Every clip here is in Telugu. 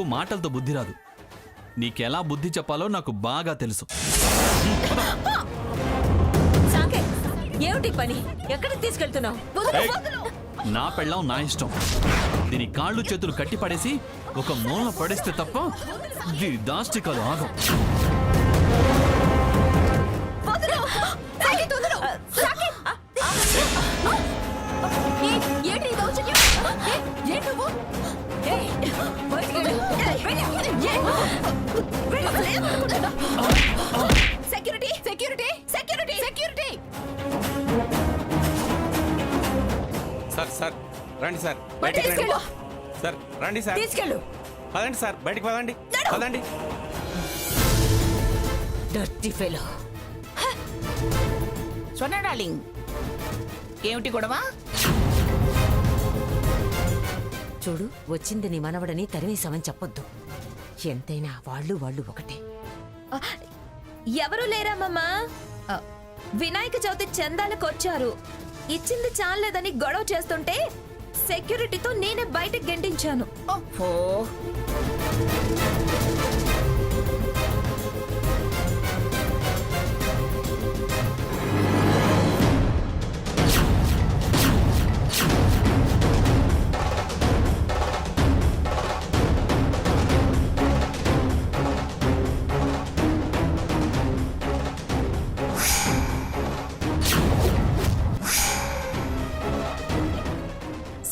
నీకు మాటలతో బుద్ధి రాదు. నీకెలా బుద్ధి చెప్పాలో నాకు బాగా తెలుసు. ఏమిటి పని? ఎక్కడికి తీసుకెళ్తున్నావు? నా పెళ్ళం నా ఇష్టం. దీని కాళ్ళు చేతులు కట్టి పడేసి ఒక మూల పడేస్తే తప్ప దీని దాష్టికాలు ఆగం. Security security security security sir sir రండి సార్, బయటికి రండి సార్, రండి సార్, తీసుకెళ్ళు. పదండి సార్, బయటికి పదండి, పదండి. Dirty fellow. స్వర్ణ డార్లింగ్, ఏమిటి గొడవ? చూడు, వచ్చింది నీ మనవడని తరివేశామని చెప్పొద్దు. ఎంతైనా వాళ్ళు ఒకటే. ఎవరు లేరమ్మమ్మా. వినాయక చవితి చందాలకు వచ్చారు. ఇచ్చింది చాలేదని గొడవ చేస్తుంటే సెక్యూరిటీతో నేనే బయటకు గెంటించాను. ఓహో,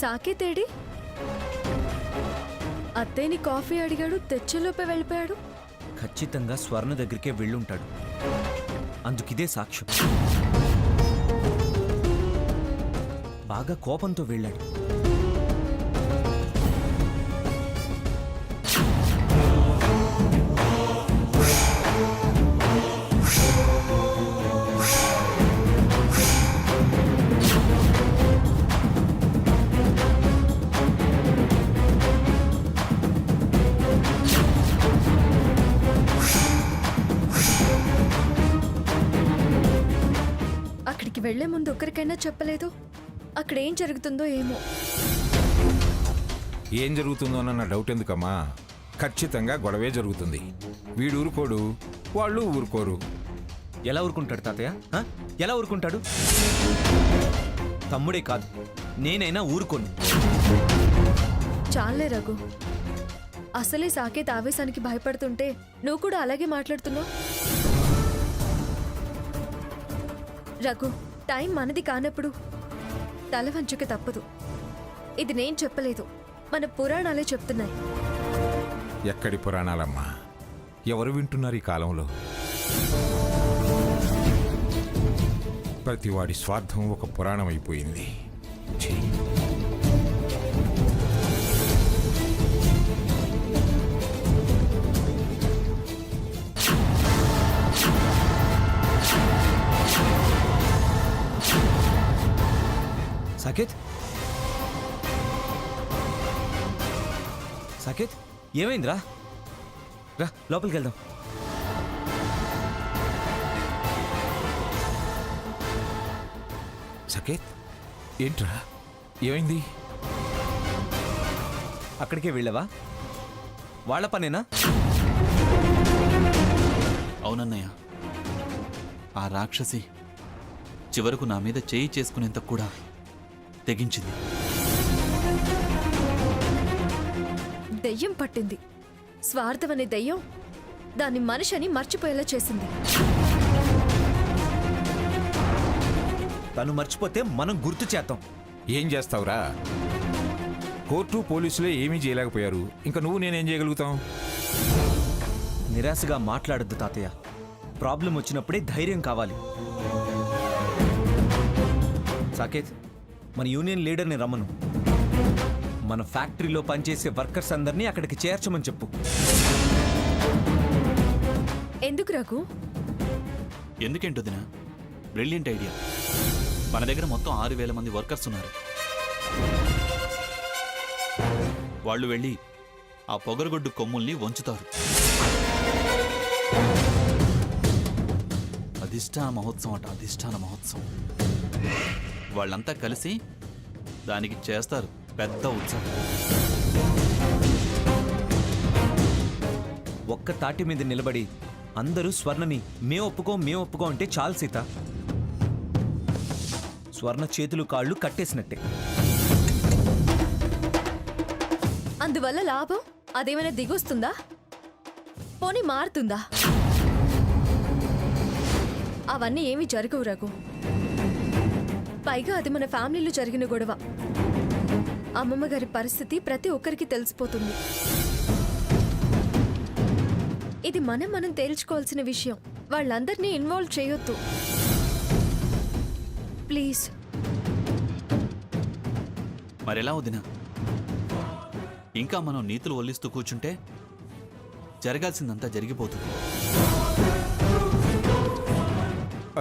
సాకేతేడి? అత్తయ్యని కాఫీ అడిగాడు, తెచ్చేలోపే వెళ్ళిపోయాడు. ఖచ్చితంగా స్వర్ణ దగ్గరికే వెళ్ళుంటాడు. అందుకిదే సాక్ష్యం. బాగా కోపంతో వెళ్ళాడు. అక్కడికి వెళ్లే ముందు ఒక్కరికైనా చెప్పలేదు. అక్కడ ఏం జరుగుతుందో ఏమో. ఏం జరుగుతుందోనన్న డౌట్ ఎందుకమ్మా? ఖచ్చితంగా గొడవే జరుగుతుంది. వీడు ఊరుకోడు, వాళ్ళు ఊరుకోరు. ఎలా ఊరుకుంటాడు తాతయ్య? ఎలా ఊరుకుంటాడు? తమ్ముడే కాదు, నేనైనా ఊరుకోను. చాలే రఘు, అసలే సాకేత్ ఆవేశానికి భయపడుతుంటే నువ్వు కూడా అలాగే మాట్లాడుతున్నావు. రఘు, టైం మనది కానప్పుడు తల వంచుక తప్పదు. ఇది నేను చెప్పలేదు, మన పురాణాలే చెప్తున్నాయి. ఎక్కడి పురాణాలమ్మా? ఎవరు వింటున్నారు ఈ కాలంలో? ప్రతివాడి స్వార్థం ఒక పురాణం అయిపోయింది. ఛీ! సాకేత్, సాకేత్, ఏమైందిరా? రా లోపలికి వెళ్దాం. సకేత్, ఏంట్రా ఏమైంది? అక్కడికే వెళ్ళావా? వాళ్ళ పనేనా? అవునన్నయ్య, ఆ రాక్షసి చివరకు నా మీద చేయి చేసుకునేంత కూడా తెగించింది. దెయ్యం పట్టింది. స్వార్థం అనే దెయ్యం దాన్ని మనిషిని మర్చిపోయేలా చేసింది. తను మర్చిపోతే మనం గుర్తు చేద్దాం. ఏం చేస్తావురా? కోర్టు పోలీసులే ఏమీ చేయలేకపోయారు, ఇంకా నువ్వు నేనేం చేయగలుగుతాం? నిరాశగా మాట్లాడద్దు తాతయ్య. ప్రాబ్లం వచ్చినప్పుడే ధైర్యం కావాలి. సాకేత్, మన యూనియన్ లీడర్ని రమ్మను. మన ఫ్యాక్టరీలో పనిచేసే వర్కర్స్ అందరినీ అక్కడికి చేర్చమని చెప్పు. ఎందుకు రఘు? ఎందుకేంటొదినా? Brilliant idea. మన దగ్గర మొత్తం 6,000 మంది వర్కర్స్ ఉన్నారు. వాళ్ళు వెళ్ళి ఆ పొగరగొడ్డు కొమ్ముల్ని వంచుతారు. అధిష్టాన మహోత్సవం అట, అధిష్టాన మహోత్సవం. వాళ్ళంతా కలిసి దానికి చేస్తారు పెద్ద ఉత్సవం. ఒక్క తాటి మీద నిలబడి అందరూ స్వర్ణని మేము ఒప్పుకో అంటే చాలు సీత. స్వర్ణ చేతులు కాళ్ళు కట్టేసినట్టే. అందువల్ల లాభం అదేమైనా దిగొస్తుందా? పోనీ మారుతుందా? అవన్నీ ఏమీ జరగవు రఘు. పైగా అది మన ఫ్యామిలీలో జరిగిన గొడవ. అమ్మమ్మ గారి పరిస్థితి ప్రతి ఒక్కరికి తెలిసిపోతుంది. ఇది మనం తేల్చుకోవాల్సిన విషయం. వాళ్ళందరినీ ఇన్వాల్వ్ చేయొద్దు ప్లీజ్. మరెలా వదినా? ఇంకా మనం నీతులు వల్లిస్తూ కూర్చుంటే జరగాల్సిందంతా జరిగిపోతుంది.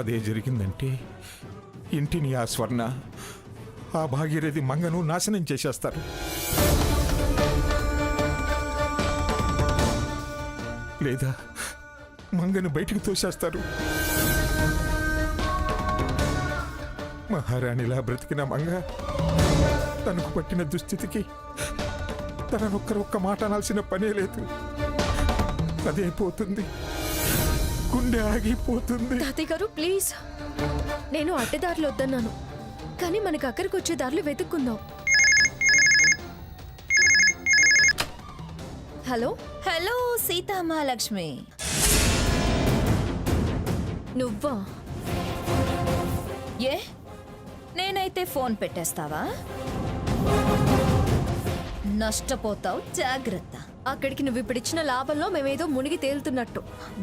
అదే జరిగిందంటే ఇంటిని ఆ స్వర్ణ, ఆ భాగీరథి మంగను నాశనం చేసేస్తారు. లేదా మంగను బయటికి తోసేస్తారు. మహారాణిలా బ్రతికిన మంగ తనకు పట్టిన దుస్థితికి తననొక్క మాట అనాల్సిన పనే లేదు. అదే పోతుంది, గుండె ఆగిపోతుంది. తాతయ్య గారు ప్లీజ్, నేను అడ్డదారులు వద్దన్నాను, కానీ మనకు అక్కడికి వచ్చే దారులు వెతుక్కుందాం. హలో హలో సీతామహాలక్ష్మి, నువ్వా? ఏ నేనైతే ఫోన్ పెట్టేస్తావా? నష్టపోతావు, జాగ్రత్త. అక్కడికి నువ్వు ఇప్పుడు ఇచ్చిన లాభంలో మేమేదో మునిగి తేలుతున్నట్టు.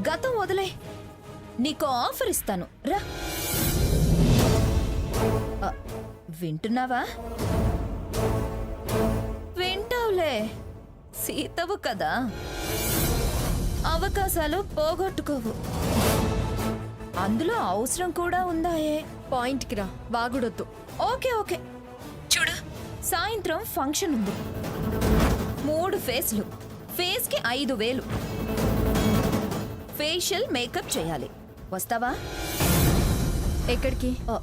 గతం వదిలే, నీకు ఆఫర్ ఇస్తాను రా. ఆ, వింటున్నావా? వింటావులే, సీతవు కదా, అవకాశాలు పోగొట్టుకోవు. అందులో అవసరం కూడా ఉందాయే. పాయింట్కి రా, వాగుడొద్దు. ఓకే ఓకే, చూడు, సాయంత్రం ఫంక్షన్ ఉంది. 3 ఫేస్లు, ఫేస్కి 5,000. ఫేషియల్ మేకప్ చేయాలి. వస్తావా? ఎక్కడికి? ఓ,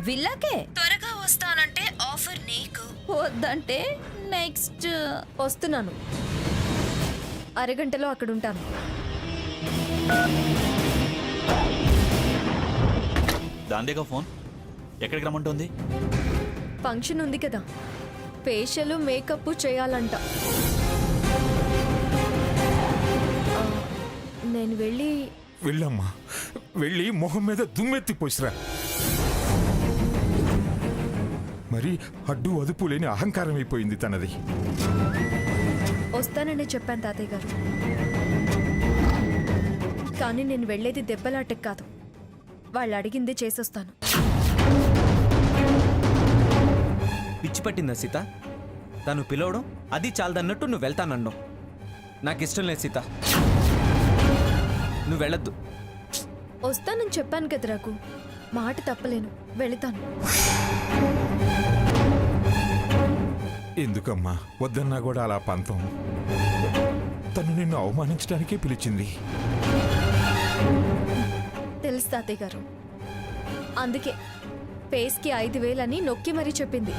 విల్లాకే. త్వరగా వస్తానంటే ఆఫర్ నీకు, వద్దంటే నెక్స్ట్. వస్తున్నాను, అరగంటలో అక్కడ ఉంటాను. దాందేగా ఫోన్. ఎక్కడికి రమ్మంటుంది? ఫంక్షన్ ఉంది కదా, ఫేషియల్ మేకప్ చేయాలంట. ఆ, నేను వెళ్ళమ్మా, వెళ్ళి మొహం మీద దుమ్మెత్తి పోసిరా. మరి అడ్డు అదుపు లేని అహంకారం అయిపోయింది తనది. వస్తానని చెప్పాను తాతయ్య గారు, కానీ నేను వెళ్ళేది దెబ్బలాటకు కాదు. వాళ్ళు అడిగింది చేసొస్తాను. పిచ్చి పట్టిందా సీత? తను పిలవడం అది చాలదన్నట్టు నువ్వు వెళ్తానన్నావు. నాకు ఇష్టం లేదు సీత, నువ్వు వెళ్ళొద్దు. వస్తానని చెప్పాను కదా రాకు, మాట తప్పలేను, వెళతాను. ఎందుకమ్మా వద్దన్నా కూడా అలా పంతం? తను నిన్ను అవమానించడానికే పిలిచింది. తెలుసు తాతయ్య గారు, అందుకే ఫేస్కి 5,000 అని నొక్కి మరీ చెప్పింది.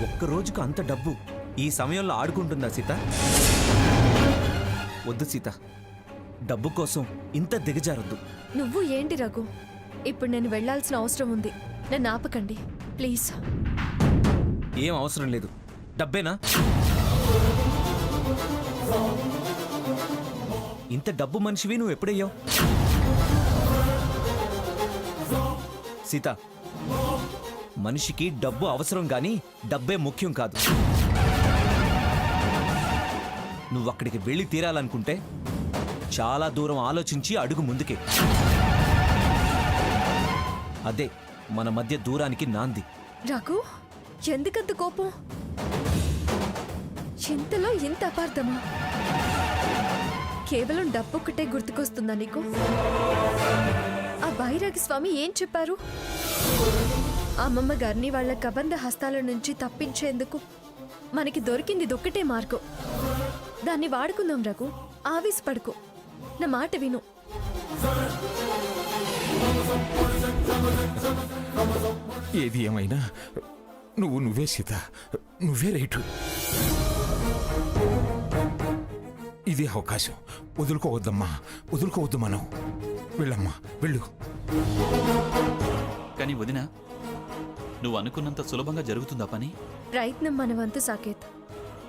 ఒక్క రోజుకు అంత డబ్బు ఈ సమయంలో ఆడుకుంటుందా సీత? వద్దు సీత, డబ్బు కోసం ఇంత దిగజారొద్దు. నువ్వు ఏంటి రఘు, ఇప్పుడు నేను వెళ్ళాల్సిన అవసరం ఉంది, నన్ను ఆపకండి ప్లీజ్. ఏం అవసరం లేదు, డబ్బేనా? ఇంత డబ్బు మనిషివి నువ్వు ఎప్పుడయ్యావు? సీత, మనిషికి డబ్బు అవసరం గాని డబ్బే ముఖ్యం కాదు. నువ్వు అక్కడికి వెళ్ళి తీరాలనుకుంటే చాలా దూరం ఆలోచించి అడుగు ముందుకే. అదే మన మధ్య దూరానికి నాంది. రఘు, ఎందుకంత కోపం? ఇంతలో ఇంత అపార్థమా? కేవలం డబ్బొక్కటే గుర్తుకొస్తుందా నీకు? ఆ బైరాగి స్వామి ఏం చెప్పారు? అమ్మమ్మ గారిని వాళ్ళ కబంధ హస్తాల నుంచి తప్పించేందుకు మనకి దొరికింది దొక్కటే మార్గం. దాన్ని వాడుకుందాం రఘు, ఆవేశపడుకో, నా మాట విను. ఏది ఏమైనా నువ్వే సీత, నువ్వే రైటు. ఇది అవకాశం. వదులుకోవద్దమ్మా, వదులుకోవద్దు మనం. వెళ్ళమ్మా, వెళ్ళు. కానీ వదినా, నువ్వు అనుకున్నంత సులభంగా జరుగుతుందా పని? ప్రయత్నం మన వంతు సాకేత్.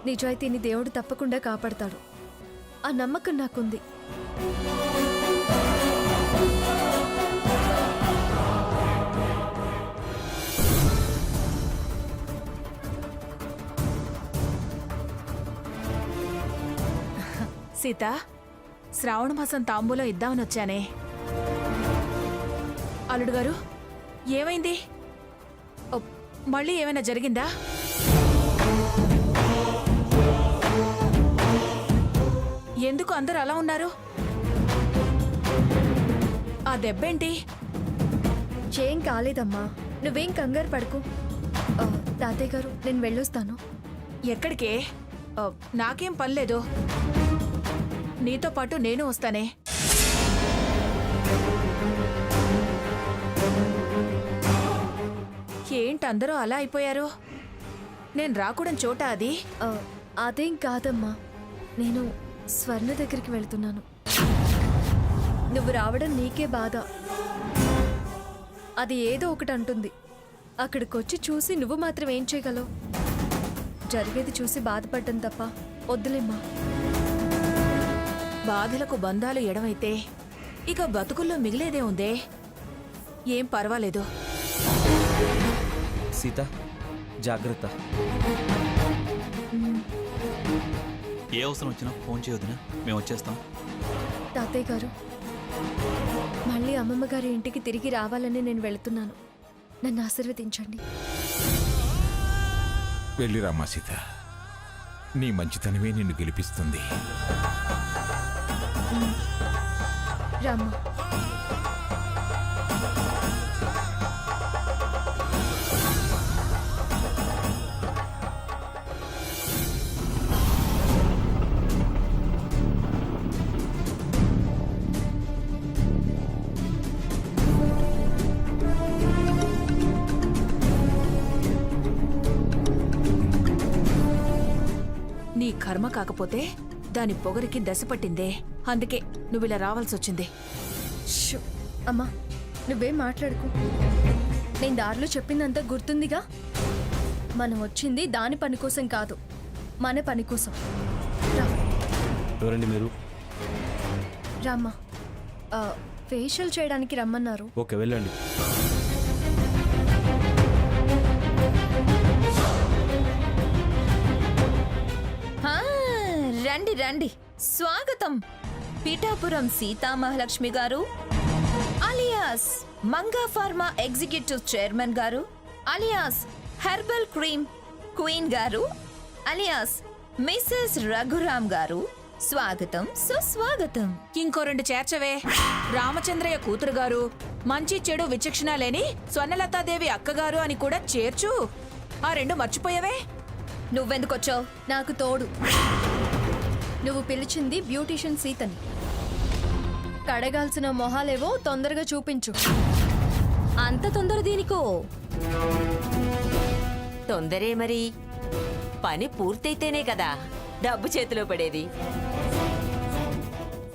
నిజాయితీని దేవుడు తప్పకుండా కాపాడతాడు. ఆ నమ్మకం నాకుంది. సీత, శ్రావణ మాసం తాంబూలం ఇద్దామని వచ్చానే. అల్లుడు గారు, ఏమైంది? ఓ, మళ్ళీ ఏమైనా జరిగిందా? ఎందుకు అందరూ అలా ఉన్నారు? ఆ దెబ్బేంటి? ఏం కాలేదమ్మా, నువ్వేం కంగారు పడుకు. తాతయ్య గారు, నేను వెళ్ళొస్తాను. ఎక్కడికే? నాకేం పనిలేదు. నీతో పాటు నేను వస్తానే. ఏంటి అందరూ అలా అయిపోయారు? నేను రాకూడని చోట అది? అదేం కాదమ్మా, నేను స్వర్ణ దగ్గరికి వెళ్తున్నాను. నువ్వు రావడం నీకే బాధ. అది ఏదో ఒకటి అంటుంది. అక్కడికొచ్చి చూసి నువ్వు మాత్రం ఏం చేయగలవు? జరిగేది చూసి బాధపడ్డం తప్ప వద్దులేమ్మా. బాధలకు బంధాలు ఎడమైతే ఇక బతుకుల్లో మిగిలేదే ఉందే. ఏం పర్వాలేదు. సీత, జాగ్రత్త. ఏ అవసరం వచ్చినా ఫోన్ చేయొద్దునా, మేము వచ్చేస్తాం. తాతయ్య గారు, మళ్ళీ అమ్మమ్మ గారి ఇంటికి తిరిగి రావాలని నేను వెళుతున్నాను. నన్ను ఆశీర్వదించండి. వెళ్ళిరామ్మా సీత. నీ మంచితనమే నిన్ను గెలిపిస్తుంది. రామ్మా. నీ కర్మ కాకపోతే దాని పొగరికి దశ పట్టిందే. అందుకే నువ్విలా రావాల్సి వచ్చింది. షూ. అమ్మా, నువ్వేం మాట్లాడుకు. నేను దారిలో చెప్పిందంతా గుర్తుందిగా. మనం వచ్చింది దాని పని కోసం కాదు, మన పని కోసం. రా. ఎవరండి మీరు? రామ్మా. ఫేషియల్ చేయడానికి రమ్మన్నారు. ఓకే, వెళ్ళండి. రండి రండి, స్వాగతం. పీఠాపురం సీతామహాలక్ష్మి గారు alias Manga pharma executive chairman గారు, అలియాస్ హెర్బల్ క్రీమ్ క్వీన్ గారు, అలియాస్ మిసెస్ రఘురామ్ గారు, స్వాగతం సుస్వాగతం. ఇంకో రెండు చేర్చవే. రామచంద్రయ్య కూతురు గారు, మంచి చెడు విచక్షణ లేని స్వర్ణలతాదేవి అక్కగారు అని కూడా చేర్చు. ఆ రెండు మర్చిపోయావే. నువ్వెందుకొచ్చావు? నాకు తోడు. నువ్వు పిలిచింది బ్యూటీషియన్ సీతని. కడగాల్సిన మొహాలేవో తొందరగా చూపించు. అంత తొందర దీనికో? తొందరే మరి. పని పూర్తయితేనే కదా డబ్బు చేతిలో పడేది.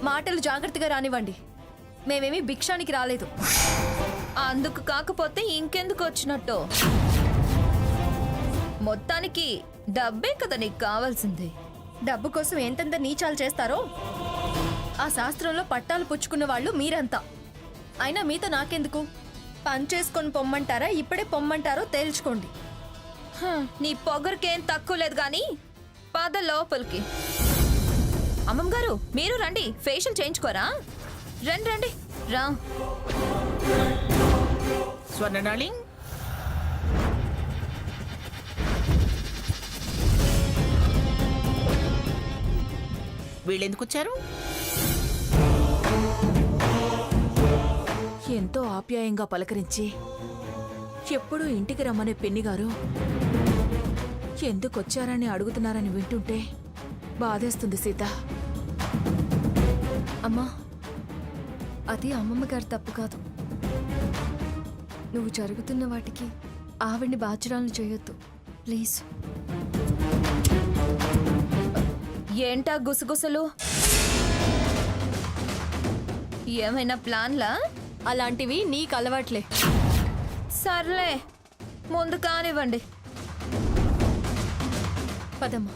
మాటలు జాగ్రత్తగా రానివ్వండి. మేమేమీ భిక్షానికి రాలేదు. అందుకు కాకపోతే ఇంకెందుకు వచ్చినట్టు? మొత్తానికి డబ్బే కదా నీకు కావాల్సింది. డబ్బు కోసం ఎంతెంత నీచాలు చేస్తారో ఆ శాస్త్రంలో పట్టాలు పుచ్చుకున్న వాళ్ళు మీరంతా. అయినా మీతో నాకెందుకు? పని చేసుకొని పొమ్మంటారా, ఇప్పుడే పొమ్మంటారో తేల్చుకోండి. నీ పొగరికేం తక్కువ లేదు గాని పద లోపలికి. అమ్మమ్మ గారు, మీరు రండి, ఫేషియల్ చేయించుకోరా? రండి రండి రా. స్వర్ణ డార్లింగ్, వీళ్ళెందుకు వచ్చారు? ఎంతో ఆప్యాయంగా పలకరించి ఎప్పుడూ ఇంటికి రమ్మనే పిన్ని గారు ఎందుకొచ్చారని అడుగుతున్నారని వింటుంటే బాధేస్తుంది సీత. అమ్మా, అది అమ్మమ్మ గారి తప్పు కాదు. నువ్వు జరుగుతున్న వాటికి ఆవిడ్ని బాధ్యురాలను చేయొద్దు ప్లీజ్. ఏంటా గుసగుసలు? ఏమైనా ప్లాన్లా? అలాంటివి నీకు అలవాట్లే. సర్లే, ముందు కానివ్వండి. పదమ్మా.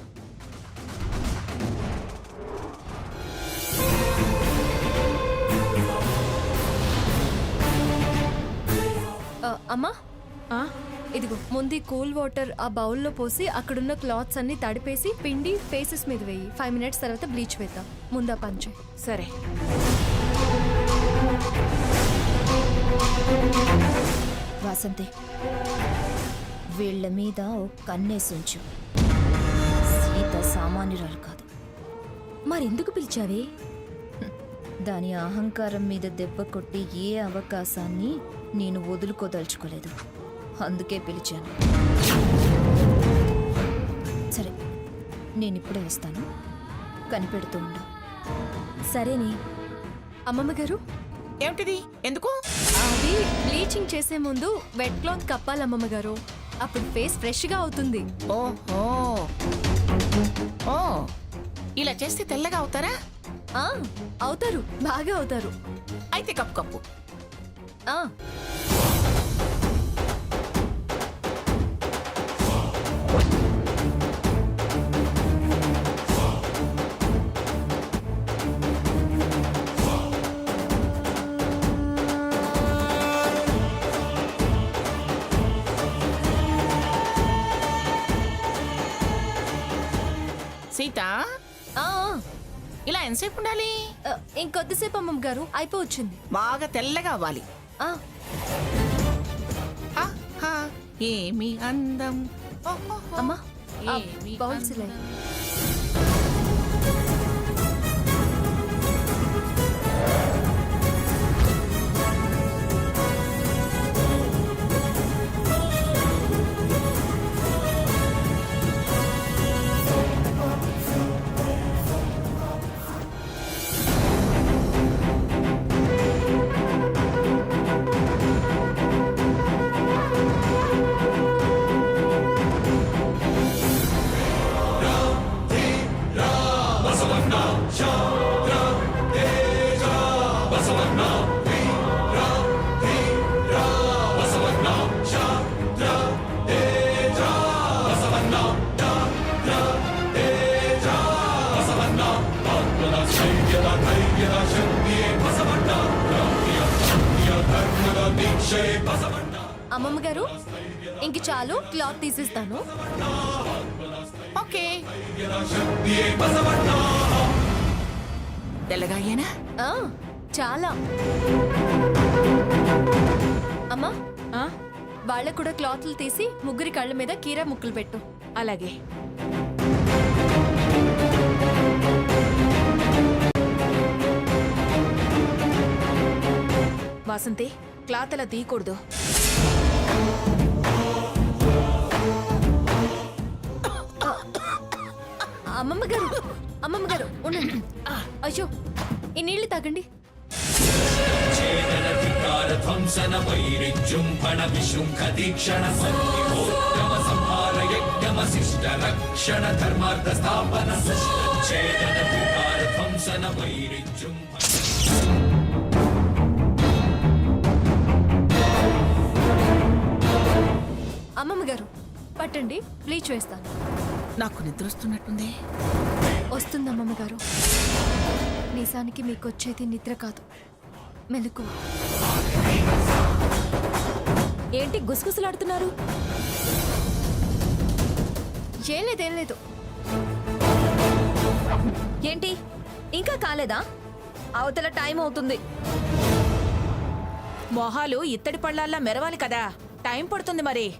అమ్మా, ఆ? ఇదిగో ముందు కూల్ వాటర్ ఆ బౌల్లో పోసి అక్కడున్న క్లాత్స్ అన్ని తడిపేసి పిండి ఫేసెస్ మీద వేయి. 5 minutes తర్వాత బ్లీచ్ వేద్దాం. ముందా పంచే. సరే. వాసంతి, వీళ్ళ మీద ఓ కన్నేసుంచు. సీత సామాన్యురాలు కాదు. మరెందుకు పిలిచావే? దాని అహంకారం మీద దెబ్బ కొట్టి ఏ అవకాశాన్ని నేను వదులుకోదలుచుకోలేదు. అందుకే పిలిచాను. సరే, నేనిప్పుడే వస్తాను. కనిపెడుతూ ఉండు. సరేనే. అమ్మమ్మ గారు, ఏమిటిది? ఎందుకు? అది బ్లీచింగ్ చేసే ముందు వెట్ క్లాత్ కప్పాలి అమ్మమ్మ గారు. అప్పుడు ఫేస్ ఫ్రెష్ గా అవుతుంది. ఓహో, ఓ ఇలా చేస్తే తెల్లగా అవుతారా? ఆ, అవుతారు, బాగా అవుతారు. అయితే కప్పు కప్పు. ఆ, సీత, ఆ, ఇలా ఎంతసేపు ఉండాలి? ఆ, ఇంకొద్దిసేపు అమ్మమ్మ గారు, అయిపోవచ్చింది. బాగా తెల్లగా అవ్వాలి. ఆ, ఆహా, ఏమి అందం. ఓహోహో, అమ్మా, ఆ ఏమి బౌల్స్ అందం. ఇలా. అమ్మమ్మ గారు, ఇంక చాలు, క్లాత్ తీసిస్తాను. ఓకే. తెల్లగా అయ్యానా? ఆ, చాలా. అమ్మా, ఆ? వాళ్ళకు కూడా క్లాత్లు తీసి ముగ్గురి కళ్ళ మీద కీరా ముక్కలు పెట్టు. అలాగే. వాసంతి, క్లాత్ అలా తీయకూడదు. అమ్మమ్మ గారు, అమ్మమ్మ గారు ఉండండి. అయ్యో, ఈ నీళ్లు తాగండి. అమ్మమ్మ గారు, పట్టండి, బ్లీచ్ వేస్తాను. నాకు నిద్ర వస్తున్నట్టుంది. వస్తుంది అమ్మమ్మ గారు. నిజానికి మీకు వచ్చేది నిద్ర కాదు, మెలకువ. ఏంటి గుసగుసలాడుతున్నారు? ఏం లేదు. ఏంటి, ఇంకా కాలేదా? అవతల టైం అవుతుంది. మొహాలు ఇత్తడి పళ్ళాల్లా మెరవాలి కదా, టైం పడుతుంది మరి.